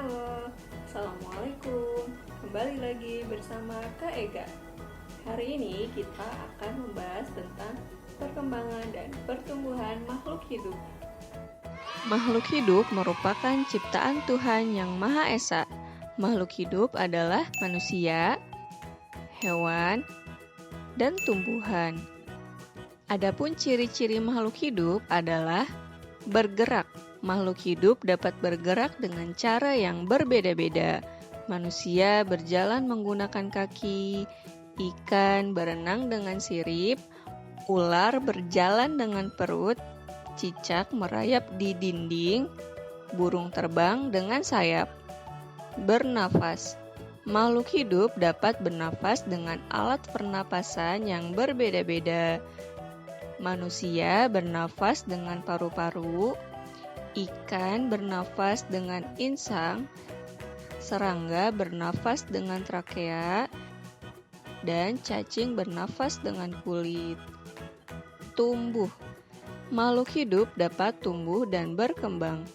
Halo, Assalamualaikum. Kembali lagi bersama Kak Ega. Hari ini kita akan membahas tentang perkembangan dan pertumbuhan makhluk hidup. Makhluk hidup merupakan ciptaan Tuhan yang Maha Esa. Makhluk hidup adalah manusia, hewan, dan tumbuhan. Adapun ciri-ciri makhluk hidup adalah bergerak. Makhluk hidup dapat bergerak dengan cara yang berbeda-beda. Manusia berjalan menggunakan kaki, ikan berenang dengan sirip, ular berjalan dengan perut, cicak merayap di dinding, burung terbang dengan sayap. Bernafas. Makhluk hidup dapat bernafas dengan alat pernapasan yang berbeda-beda. Manusia bernafas dengan paru-paru, ikan bernafas dengan insang, serangga bernafas dengan trakea, dan cacing bernafas dengan kulit. Tumbuh. Makhluk hidup dapat tumbuh dan berkembang.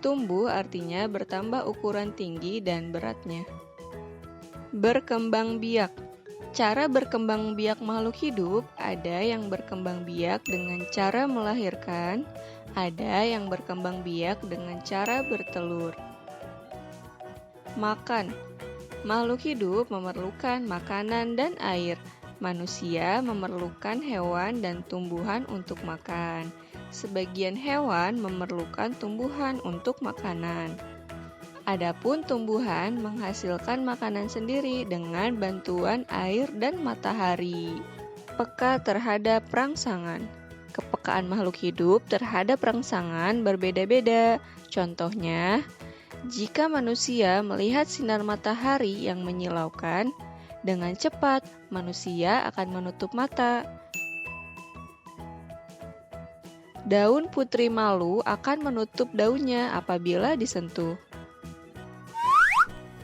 Tumbuh artinya bertambah ukuran tinggi dan beratnya. Berkembang biak. Cara berkembang biak makhluk hidup ada yang berkembang biak dengan cara melahirkan, ada yang berkembang biak dengan cara bertelur. Makan. Makhluk hidup memerlukan makanan dan air. Manusia memerlukan hewan dan tumbuhan untuk makan. Sebagian hewan memerlukan tumbuhan untuk makanan. Adapun tumbuhan menghasilkan makanan sendiri dengan bantuan air dan matahari. Peka terhadap rangsangan. Kepekaan makhluk hidup terhadap rangsangan berbeda-beda. Contohnya, jika manusia melihat sinar matahari yang menyilaukan, dengan cepat manusia akan menutup mata. Daun putri malu akan menutup daunnya apabila disentuh.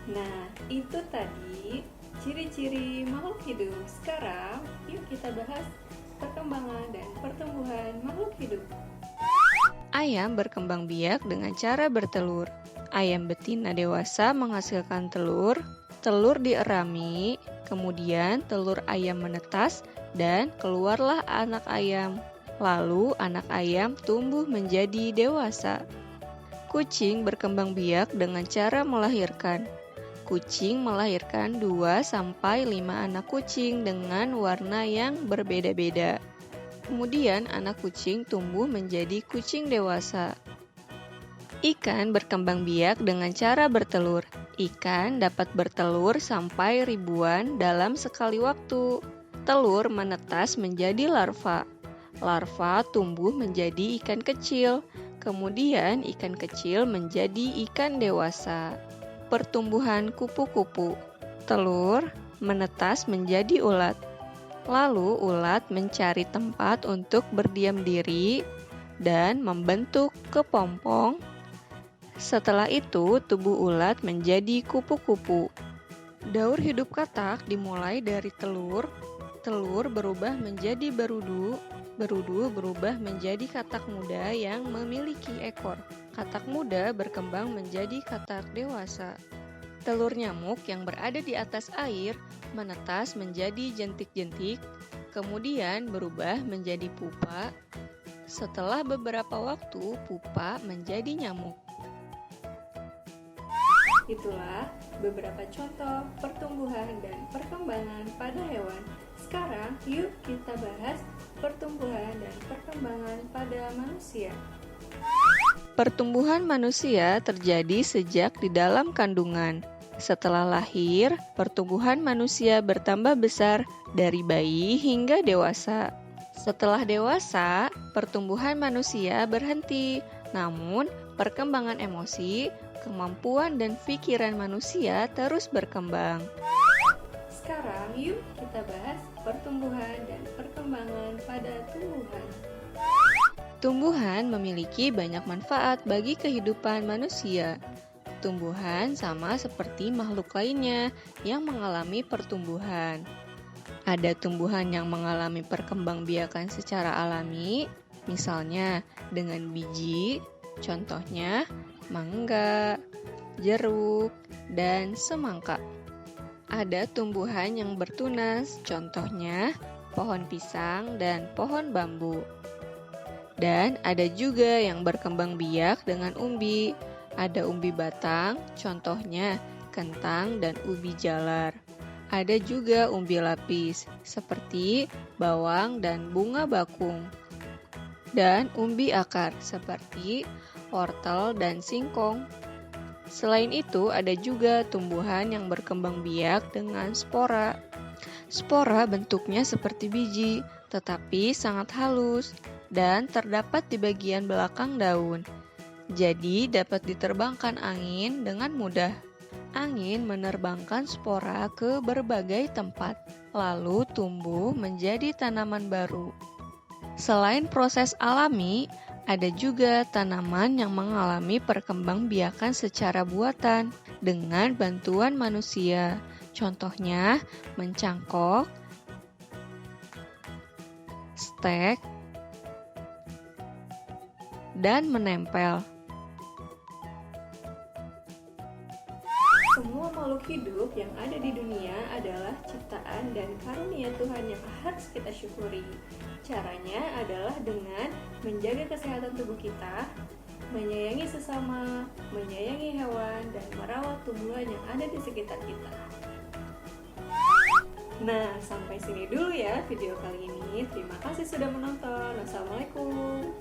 Nah, itu tadi ciri-ciri makhluk hidup. Sekarang, yuk kita bahas perkembangan dan pertumbuhan makhluk hidup. Ayam berkembang biak dengan cara bertelur. Ayam betina dewasa menghasilkan telur, telur dierami, kemudian telur ayam menetas, dan keluarlah anak ayam. Lalu anak ayam tumbuh menjadi dewasa. Kucing berkembang biak dengan cara melahirkan. Kucing melahirkan 2-5 anak kucing dengan warna yang berbeda-beda. Kemudian anak kucing tumbuh menjadi kucing dewasa. Ikan berkembang biak dengan cara bertelur. Ikan dapat bertelur sampai ribuan dalam sekali waktu. Telur menetas menjadi larva. Larva tumbuh menjadi ikan kecil. Kemudian ikan kecil menjadi ikan dewasa. Pertumbuhan kupu-kupu. Telur menetas menjadi ulat. Lalu ulat mencari tempat untuk berdiam diri dan membentuk kepompong. Setelah itu, tubuh ulat menjadi kupu-kupu. Daur hidup katak dimulai dari telur. Telur berubah menjadi berudu. Berudu berubah menjadi katak muda yang memiliki ekor. Katak muda berkembang menjadi katak dewasa. Telur nyamuk yang berada di atas air menetas menjadi jentik-jentik, kemudian berubah menjadi pupa. Setelah beberapa waktu, pupa menjadi nyamuk. Itulah beberapa contoh pertumbuhan dan perkembangan pada hewan. Sekarang, yuk kita bahas pertumbuhan dan perkembangan pada manusia. Pertumbuhan manusia terjadi sejak di dalam kandungan. Setelah lahir, pertumbuhan manusia bertambah besar dari bayi hingga dewasa. Setelah dewasa, pertumbuhan manusia berhenti. Namun, perkembangan emosi, kemampuan dan pikiran manusia terus berkembang. Sekarang yuk kita bahas pertumbuhan dan perkembangan pada tumbuhan. Tumbuhan memiliki banyak manfaat bagi kehidupan manusia. Tumbuhan sama seperti makhluk lainnya yang mengalami pertumbuhan. Ada tumbuhan yang mengalami perkembangbiakan secara alami, misalnya dengan biji, contohnya mangga. jeruk, dan semangka. Ada tumbuhan yang bertunas, contohnya pohon pisang dan pohon bambu. Dan ada juga yang berkembang biak dengan umbi. Ada umbi batang, contohnya kentang dan ubi jalar. Ada juga umbi lapis, seperti bawang dan bunga bakung. Dan umbi akar, seperti wortel dan singkong. Selain itu, ada juga tumbuhan yang berkembang biak dengan spora. Spora bentuknya seperti biji, tetapi sangat halus dan terdapat di bagian belakang daun. Jadi, dapat diterbangkan angin dengan mudah. Angin menerbangkan spora ke berbagai tempat, lalu tumbuh menjadi tanaman baru. Selain proses alami, ada juga tanaman yang mengalami perkembangbiakan secara buatan dengan bantuan manusia. Contohnya mencangkok, stek, dan menempel. Semua makhluk hidup yang ada di dunia adalah ciptaan dan karunia Tuhan yang harus kita syukuri. Caranya adalah dengan menjaga kesehatan tubuh kita, menyayangi sesama, menyayangi hewan, dan merawat tumbuhan yang ada di sekitar kita. Nah, sampai sini dulu ya video kali ini. Terima kasih sudah menonton. Wassalamualaikum.